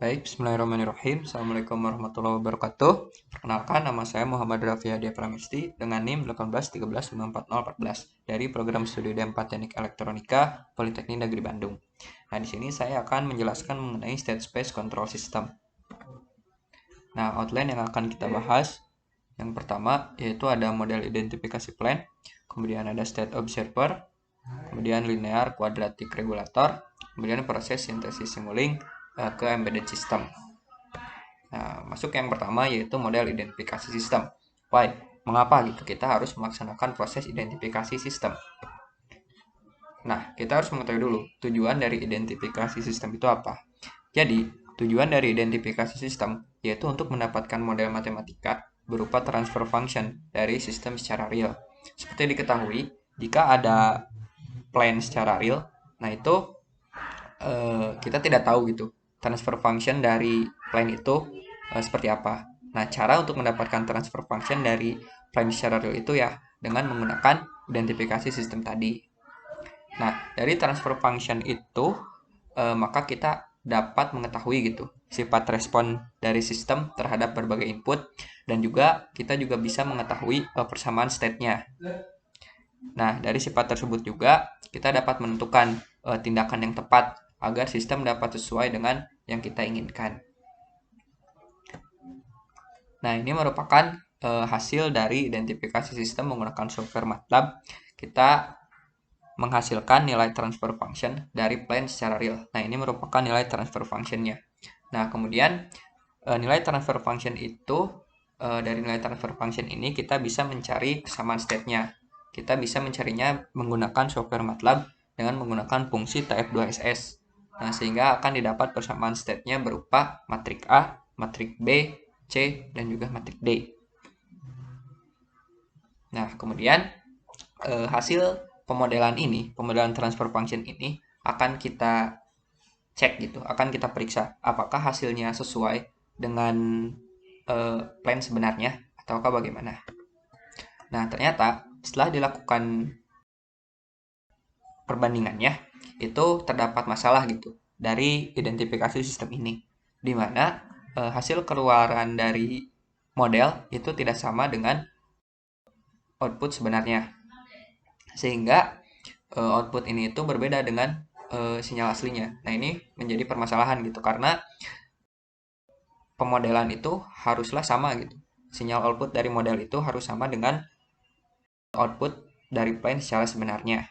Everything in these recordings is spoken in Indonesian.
Baik, bismillahirrahmanirrahim. Assalamualaikum warahmatullahi wabarakatuh. Perkenalkan, nama saya Muhammad Raffi Hadi Pramesti dengan NIM 181354014 dari program studi D4 Teknik Elektronika Politeknik Negeri Bandung. Nah, di sini saya akan menjelaskan mengenai state space control system. Nah, outline yang akan kita bahas yang pertama yaitu ada model identifikasi plan, kemudian ada state observer, kemudian linear quadratic regulator, kemudian proses sintesis simulink ke embedded system. Nah, masuk yang pertama yaitu model identifikasi sistem. Why? Mengapa gitu kita harus melaksanakan proses identifikasi sistem? Nah, kita harus mengetahui dulu tujuan dari identifikasi sistem itu apa. Jadi, tujuan dari identifikasi sistem yaitu untuk mendapatkan model matematika berupa transfer function dari sistem secara real. Seperti diketahui, jika ada plan secara real, nah itu kita tidak tahu gitu transfer function dari plan itu seperti apa. Nah, cara untuk mendapatkan transfer function dari plan secara real itu ya dengan menggunakan identifikasi sistem tadi. Nah, dari transfer function itu maka kita dapat mengetahui gitu sifat respon dari sistem terhadap berbagai input, dan juga kita juga bisa mengetahui persamaan state-nya. Nah, dari sifat tersebut juga kita dapat menentukan tindakan yang tepat agar sistem dapat sesuai dengan yang kita inginkan. Nah, ini merupakan hasil dari identifikasi sistem menggunakan software MATLAB. Kita menghasilkan nilai transfer function dari plan secara real. Nah, ini merupakan nilai transfer function-nya. Nah, kemudian nilai transfer function itu, dari nilai transfer function ini kita bisa mencari kesamaan state-nya. Kita bisa mencarinya menggunakan software MATLAB dengan menggunakan fungsi TF2SS. Nah, sehingga akan didapat persamaan state-nya berupa matrik A, matrik B, C, dan juga matrik D. Nah, kemudian hasil pemodelan ini, pemodelan transfer function ini akan kita cek gitu, akan kita periksa apakah hasilnya sesuai dengan plan sebenarnya ataukah bagaimana. Nah, ternyata setelah dilakukan perbandingannya, itu terdapat masalah gitu dari identifikasi sistem ini, di mana hasil keluaran dari model itu tidak sama dengan output sebenarnya, sehingga output ini itu berbeda dengan sinyal aslinya. Nah, ini menjadi permasalahan gitu karena pemodelan itu haruslah sama gitu. Sinyal output dari model itu harus sama dengan output dari plan secara sebenarnya.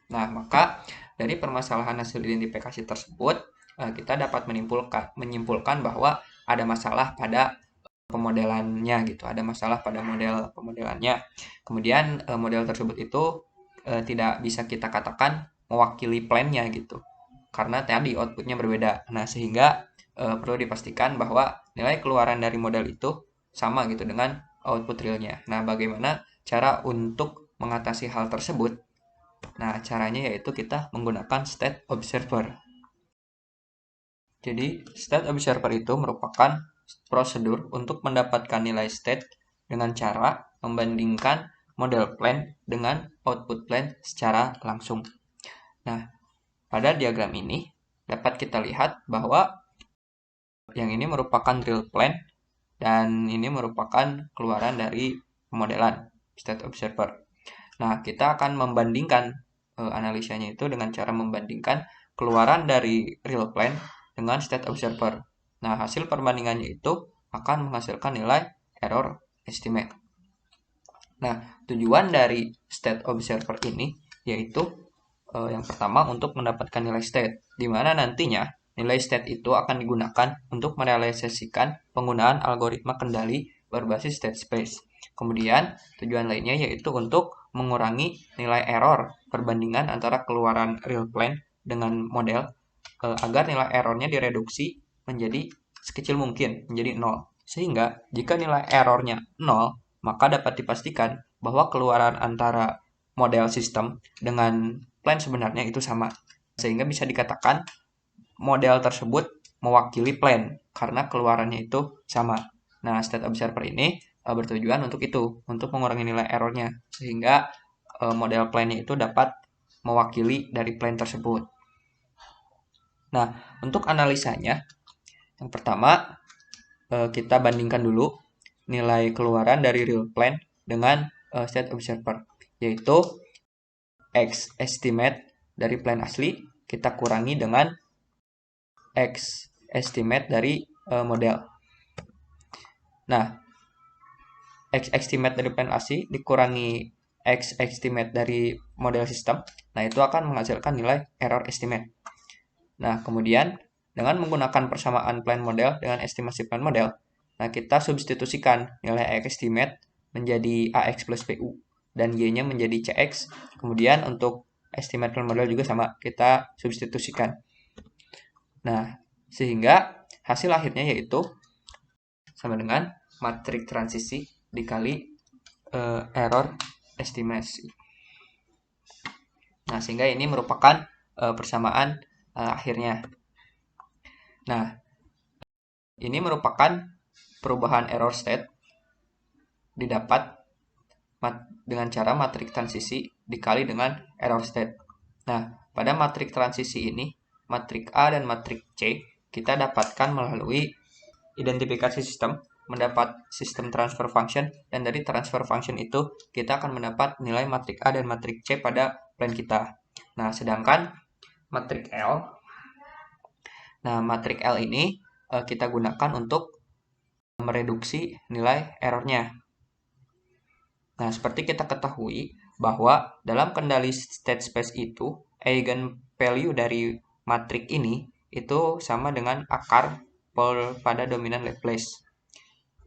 Nah, maka dari permasalahan hasil identifikasi tersebut, kita dapat menyimpulkan bahwa ada masalah pada pemodelannya gitu, ada masalah pada model pemodelannya. Kemudian model tersebut itu tidak bisa kita katakan mewakili plan-nya gitu, karena tadi outputnya berbeda. Nah, sehingga perlu dipastikan bahwa nilai keluaran dari model itu sama gitu dengan output realnya. Nah, bagaimana cara untuk mengatasi hal tersebut? Nah, caranya yaitu kita menggunakan state observer. Jadi, state observer itu merupakan prosedur untuk mendapatkan nilai state dengan cara membandingkan model plan dengan output plan secara langsung. Nah, pada diagram ini dapat kita lihat bahwa yang ini merupakan real plan dan ini merupakan keluaran dari pemodelan state observer. Nah, kita akan membandingkan analisanya itu dengan cara membandingkan keluaran dari real plan dengan state observer. Nah, hasil perbandingannya itu akan menghasilkan nilai error estimate. Nah, tujuan dari state observer ini yaitu yang pertama untuk mendapatkan nilai state, di mana nantinya nilai state itu akan digunakan untuk merealisasikan penggunaan algoritma kendali berbasis state space. Kemudian, tujuan lainnya yaitu untuk mengurangi nilai error perbandingan antara keluaran real plan dengan model agar nilai errornya direduksi menjadi sekecil mungkin, menjadi 0. Sehingga jika nilai errornya 0, maka dapat dipastikan bahwa keluaran antara model sistem dengan plan sebenarnya itu sama. Sehingga bisa dikatakan model tersebut mewakili plan karena keluarannya itu sama. Nah, state observer ini bertujuan untuk itu, untuk mengurangi nilai errornya, sehingga model plan-nya itu dapat mewakili dari plan tersebut. Nah, untuk analisanya, Yang pertama, kita bandingkan dulu nilai keluaran dari real plan dengan state observer, yaitu X estimate dari plan asli kita kurangi dengan X estimate dari model. Nah, X estimate dari plan asli dikurangi X estimate dari model sistem. Nah, itu akan menghasilkan nilai error estimate. Nah, kemudian dengan menggunakan persamaan plan model dengan estimasi plan model, nah kita substitusikan nilai X estimate menjadi AX plus PU dan Y-nya menjadi CX. Kemudian untuk estimate plan model juga sama, kita substitusikan. Nah, sehingga hasil akhirnya yaitu sama dengan matrik transisi dikali error estimasi. Nah, sehingga ini merupakan persamaan akhirnya. Nah, ini merupakan perubahan error state didapat dengan cara matrik transisi dikali dengan error state. Nah, pada matrik transisi ini, matrik A dan matrik C, kita dapatkan melalui identifikasi sistem, mendapat sistem transfer function, dan dari transfer function itu, kita akan mendapat nilai matrik A dan matrik C pada plan kita. Nah, sedangkan matrik L, matrik L ini kita gunakan untuk mereduksi nilai errornya. Nah, seperti kita ketahui bahwa dalam kendali state space itu, eigenvalue dari matrik ini itu sama dengan akar pol pada dominan Laplace.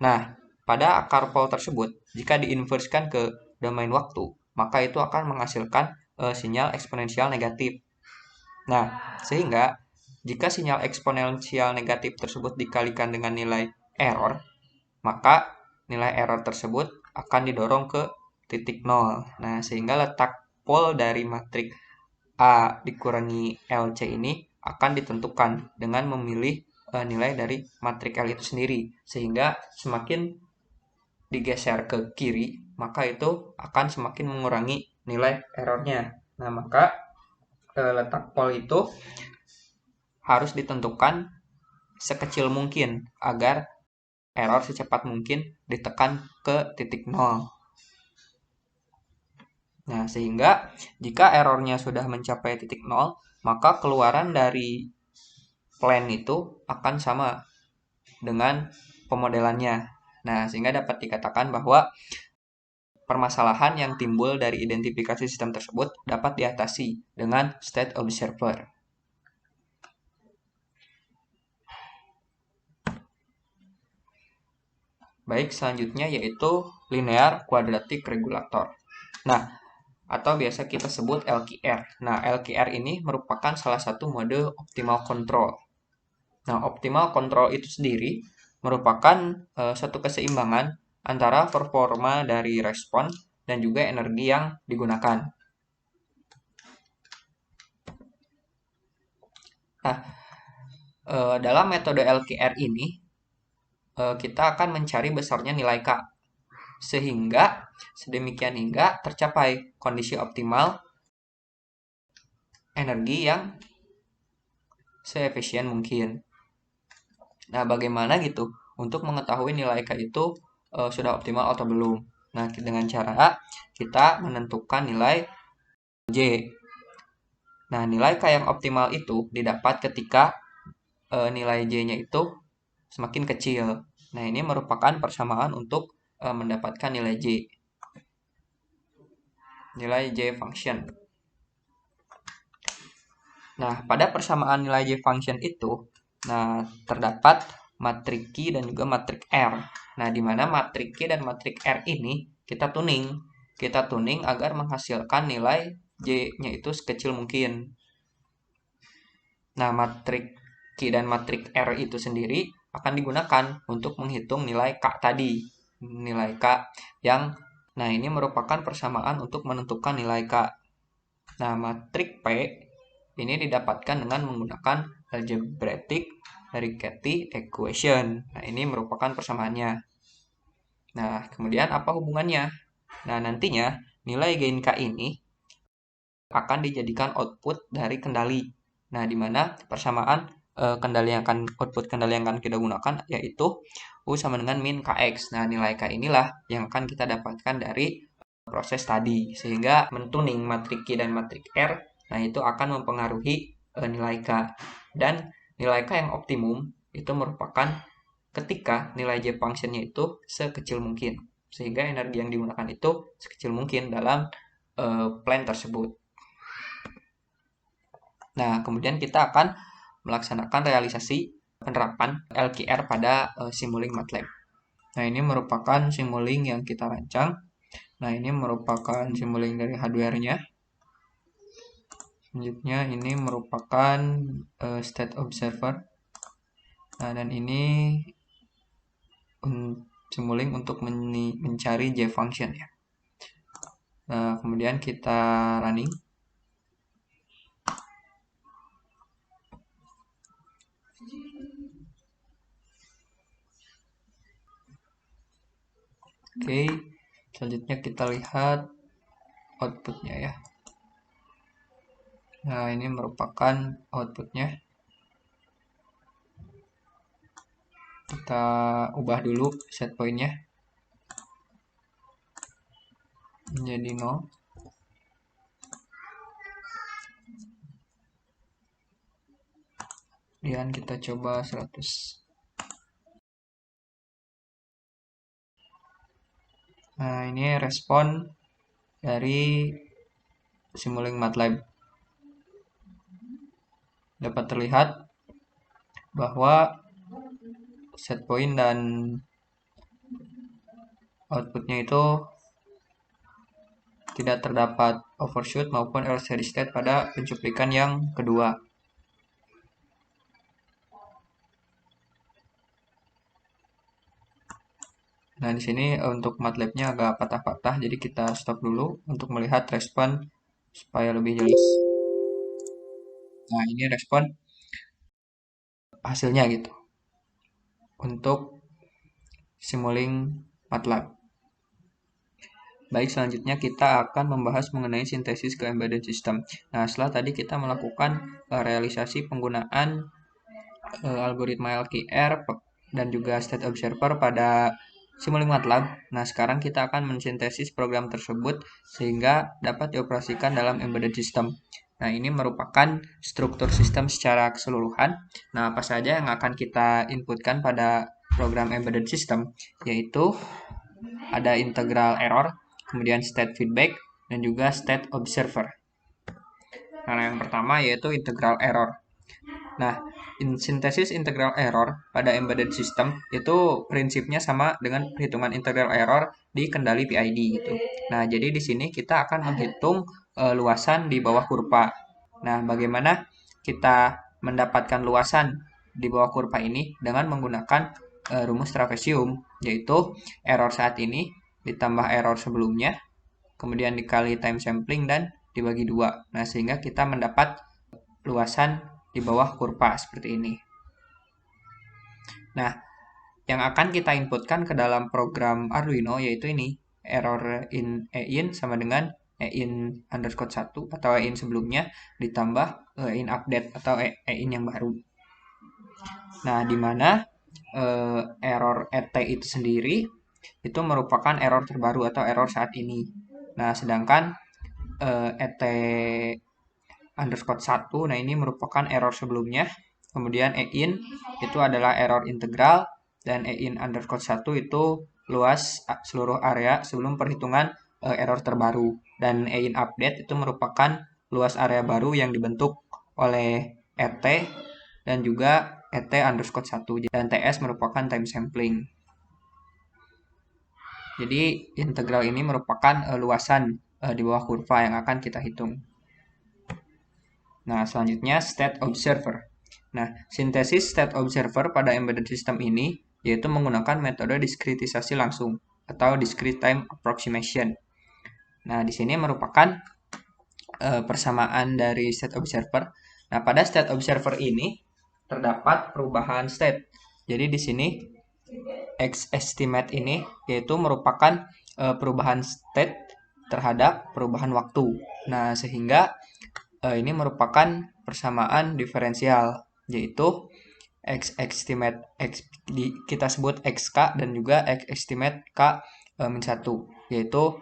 Nah, pada akar pol tersebut, jika diinverskan ke domain waktu, maka itu akan menghasilkan sinyal eksponensial negatif. Nah, sehingga jika sinyal eksponensial negatif tersebut dikalikan dengan nilai error, maka nilai error tersebut akan didorong ke titik 0. Nah, sehingga letak pol dari matrik A dikurangi LC ini akan ditentukan dengan memilih nilai dari matrik L itu sendiri. Sehingga semakin digeser ke kiri, maka itu akan semakin mengurangi nilai errornya. Nah, maka letak pol itu harus ditentukan sekecil mungkin agar error secepat mungkin ditekan ke titik 0. Nah, sehingga jika errornya sudah mencapai titik 0, maka keluaran dari plan itu akan sama dengan pemodelannya. Nah, sehingga dapat dikatakan bahwa permasalahan yang timbul dari identifikasi sistem tersebut dapat diatasi dengan state observer. Baik, selanjutnya yaitu linear quadratic regulator. Nah, atau biasa kita sebut LQR. Nah, LQR ini merupakan salah satu mode optimal control. Nah, optimal control itu sendiri merupakan satu keseimbangan antara performa dari respon dan juga energi yang digunakan. Nah, dalam metode LQR ini, kita akan mencari besarnya nilai K, sehingga sedemikian hingga tercapai kondisi optimal energi yang seefisien mungkin. Nah, bagaimana gitu untuk mengetahui nilai K itu sudah optimal atau belum? Nah, dengan cara kita menentukan nilai J. Nah, nilai K yang optimal itu didapat ketika nilai J-nya itu semakin kecil. Nah, ini merupakan persamaan untuk mendapatkan nilai J. Nilai J function. Nah, pada persamaan nilai J function itu, nah terdapat matrik Q dan juga matrik R. Nah, di mana matrik Q dan matrik R ini kita tuning. Kita tuning agar menghasilkan nilai J-nya itu sekecil mungkin. Nah, matrik Q dan matrik R itu sendiri akan digunakan untuk menghitung nilai K tadi. Nilai K yang, nah ini merupakan persamaan untuk menentukan nilai K. Nah, matrik P ini didapatkan dengan menggunakan algebraic Riccati equation. Nah, ini merupakan persamaannya. Nah, kemudian apa hubungannya? Nah, nantinya nilai gain K ini akan dijadikan output dari kendali. Nah, di mana persamaan output kendali yang akan kita gunakan, yaitu U sama dengan min Kx. Nah, nilai K inilah yang akan kita dapatkan dari proses tadi, sehingga mentuning matrik Q dan matrik R, nah itu akan mempengaruhi nilai K. Dan nilai K yang optimum itu merupakan ketika nilai J function-nya itu sekecil mungkin, sehingga energi yang digunakan itu sekecil mungkin dalam plan tersebut. Nah, kemudian kita akan melaksanakan realisasi penerapan LQR pada Simulink MATLAB. Nah, ini merupakan Simulink yang kita rancang. Nah, ini merupakan Simulink dari hardware-nya. Selanjutnya, ini merupakan state observer. Nah, dan ini Simulink untuk mencari J function ya. Nah, kemudian kita running. Oke, selanjutnya kita lihat outputnya ya. Nah, ini merupakan outputnya. Kita ubah dulu set point-nya menjadi 0. Kemudian kita coba 100. Nah, ini respon dari Simulink MATLAB. Dapat terlihat bahwa set point dan outputnya itu tidak terdapat overshoot maupun error steady state pada pencuplikan yang kedua. Nah, di sini untuk MATLAB-nya agak patah-patah, jadi kita stop dulu untuk melihat respon supaya lebih jelas. Nah, ini respon hasilnya gitu untuk Simulink MATLAB. Baik, selanjutnya kita akan membahas mengenai sintesis ke embedded system. Nah, setelah tadi kita melakukan realisasi penggunaan algoritma LQR dan juga state observer pada Simulink MATLAB. Nah, sekarang kita akan mensintesis program tersebut sehingga dapat dioperasikan dalam embedded system. Nah, ini merupakan struktur sistem secara keseluruhan. Nah, apa saja yang akan kita inputkan pada program embedded system, yaitu ada integral error, kemudian state feedback, dan juga state observer. Nah, yang pertama yaitu integral error. Nah, sintesis integral error pada embedded system itu prinsipnya sama dengan perhitungan integral error di kendali PID gitu. Nah, jadi di sini kita akan menghitung luasan di bawah kurva. Nah, bagaimana kita mendapatkan luasan di bawah kurva ini dengan menggunakan rumus trapesium, yaitu error saat ini ditambah error sebelumnya, kemudian dikali time sampling dan dibagi 2. Nah, sehingga kita mendapat luasan di bawah kurva seperti ini. Nah, yang akan kita inputkan ke dalam program Arduino yaitu ini, error in sama dengan in_1 atau in sebelumnya ditambah in update atau in yang baru. Nah, di mana error ET itu sendiri itu merupakan error terbaru atau error saat ini. Nah, sedangkan ET_1, nah ini merupakan error sebelumnya. Kemudian EIN itu adalah error integral, dan EIN_1 itu luas seluruh area sebelum perhitungan error terbaru. Dan EIN update itu merupakan luas area baru yang dibentuk oleh ET dan juga ET_1. Dan TS merupakan time sampling. Jadi integral ini merupakan luasan di bawah kurva yang akan kita hitung. Nah, selanjutnya state observer. Nah, sintesis state observer pada embedded system ini yaitu menggunakan metode diskritisasi langsung atau discrete time approximation. Nah, di sini merupakan persamaan dari state observer. Nah, pada state observer ini terdapat perubahan state. Jadi di sini X estimate ini yaitu merupakan perubahan state terhadap perubahan waktu. Nah, sehingga ini merupakan persamaan diferensial yaitu X estimate X kita sebut XK dan juga X estimate K min 1, yaitu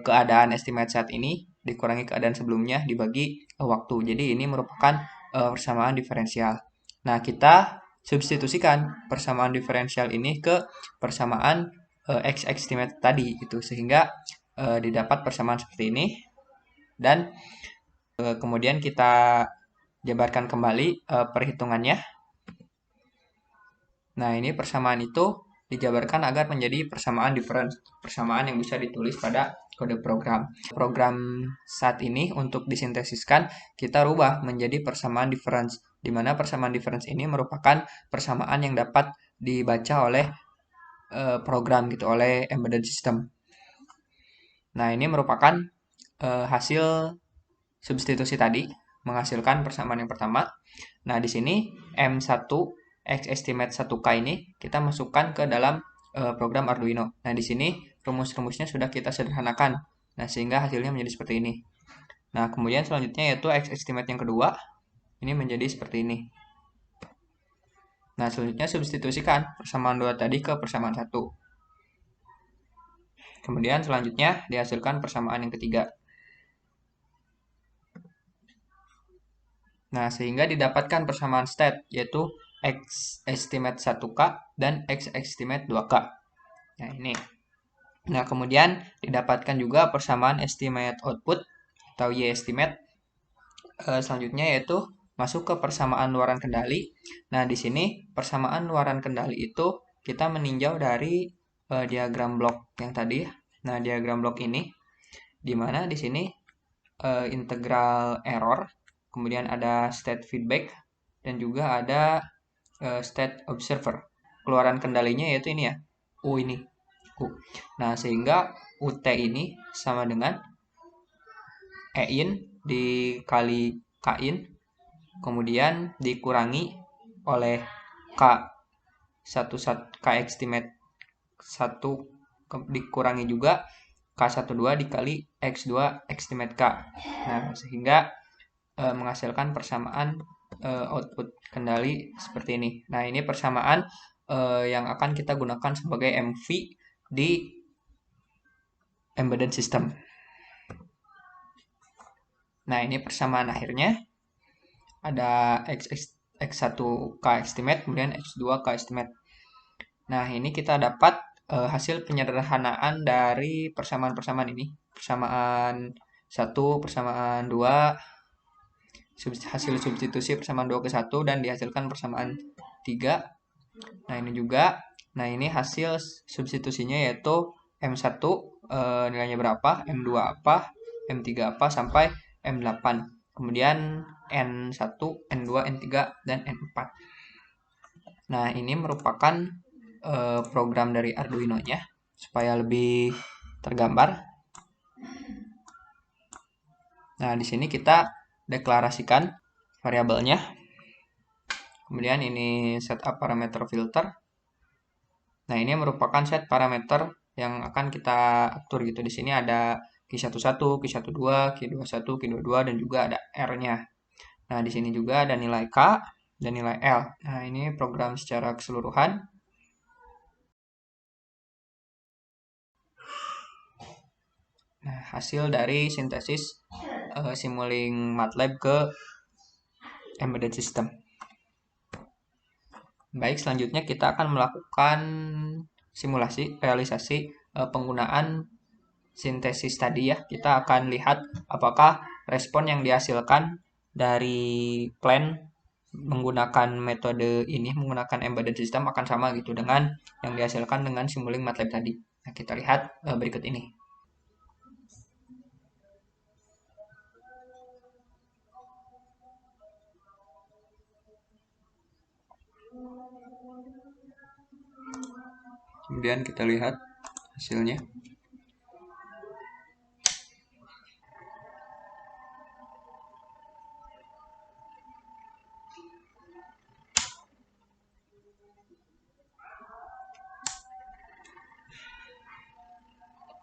keadaan estimate saat ini dikurangi keadaan sebelumnya dibagi waktu. Jadi ini merupakan persamaan diferensial. Nah, kita substitusikan persamaan diferensial ini ke persamaan X estimate tadi gitu, sehingga didapat persamaan seperti ini, dan kemudian kita jabarkan kembali perhitungannya. Nah, ini persamaan itu dijabarkan agar menjadi persamaan difference, persamaan yang bisa ditulis pada kode program. Program saat ini untuk disintesiskan, kita rubah menjadi persamaan difference, di mana persamaan difference ini merupakan persamaan yang dapat dibaca oleh program gitu, oleh embedded system. Nah, ini merupakan hasil substitusi tadi, menghasilkan persamaan yang pertama. Nah, di sini M1 X estimate 1K ini kita masukkan ke dalam program Arduino. Nah, di sini rumus-rumusnya sudah kita sederhanakan. Nah, sehingga hasilnya menjadi seperti ini. Nah, kemudian selanjutnya yaitu X estimate yang kedua. Ini menjadi seperti ini. Nah, selanjutnya substitusikan persamaan 2 tadi ke persamaan 1. Kemudian selanjutnya dihasilkan persamaan yang ketiga. Nah, sehingga didapatkan persamaan state, yaitu X estimate 1K dan X estimate 2K. Nah, ini. Nah, kemudian didapatkan juga persamaan estimate output atau Y estimate. Selanjutnya yaitu masuk ke persamaan luaran kendali. Nah, di sini persamaan luaran kendali itu kita meninjau dari diagram blok yang tadi. Nah, diagram blok ini, di mana di sini integral error, kemudian ada state feedback, dan juga ada state observer. Keluaran kendalinya yaitu ini ya, U ini. U. Nah, sehingga UT ini sama dengan EIN dikali KIN, kemudian dikurangi oleh K K estimate 1 dikurangi juga K12 dikali X2 estimate K. Nah, sehingga menghasilkan persamaan output kendali seperti ini. Nah, ini persamaan yang akan kita gunakan sebagai MV di embedded system. Nah, ini persamaan akhirnya. Ada X1K estimate, kemudian X2K estimate. Nah, ini kita dapat hasil penyederhanaan dari persamaan-persamaan ini. Persamaan 1, persamaan 2, hasil substitusi persamaan 2 ke 1, dan dihasilkan persamaan 3. Nah, ini juga. Nah, ini hasil substitusinya yaitu M1 nilainya berapa, M2 apa, M3 apa, sampai M8. Kemudian N1, N2, N3, dan N4. Nah, ini merupakan program dari Arduino-nya supaya lebih tergambar. Nah, di sini kita deklarasikan variabelnya. Kemudian ini setup parameter filter. Nah, ini merupakan set parameter yang akan kita atur gitu. Di sini ada Q11, Q12, Q21, Q22, dan juga ada R-nya. Nah, di sini juga ada nilai K dan nilai L. Nah, ini program secara keseluruhan. Nah, hasil dari sintesis Simulink MATLAB ke embedded system. Baik, selanjutnya kita akan melakukan simulasi realisasi penggunaan sintesis tadi ya. Kita akan lihat apakah respon yang dihasilkan dari plan menggunakan metode ini, menggunakan embedded system akan sama gitu dengan yang dihasilkan dengan Simulink MATLAB tadi. Nah, kita lihat berikut ini. Kemudian kita lihat hasilnya.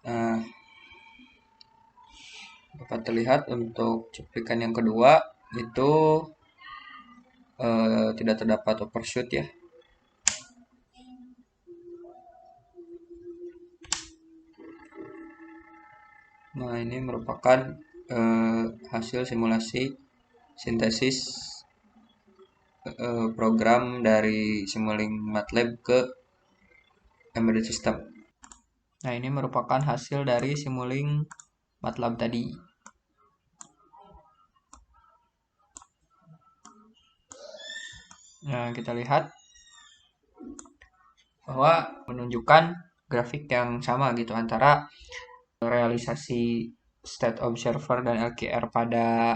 Nah, dapat terlihat untuk cuplikan yang kedua itu tidak terdapat overshoot ya. Nah, ini merupakan hasil simulasi sintesis program dari Simulink MATLAB ke embedded system. Nah, ini merupakan hasil dari Simulink MATLAB tadi. Nah, kita lihat bahwa menunjukkan grafik yang sama gitu antara realisasi state observer dan LKR pada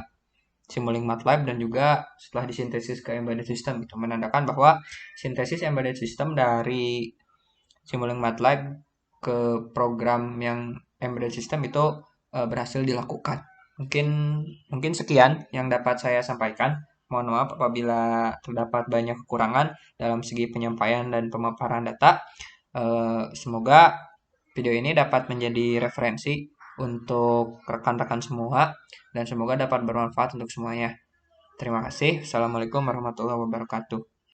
Simulink MATLAB dan juga setelah disintesis ke embedded system itu menandakan bahwa sintesis embedded system dari Simulink MATLAB ke program yang embedded system itu berhasil dilakukan. Mungkin sekian yang dapat saya sampaikan. Mohon maaf apabila terdapat banyak kekurangan dalam segi penyampaian dan pemaparan data. Semoga video ini dapat menjadi referensi untuk rekan-rekan semua dan semoga dapat bermanfaat untuk semuanya. Terima kasih. Assalamualaikum warahmatullahi wabarakatuh.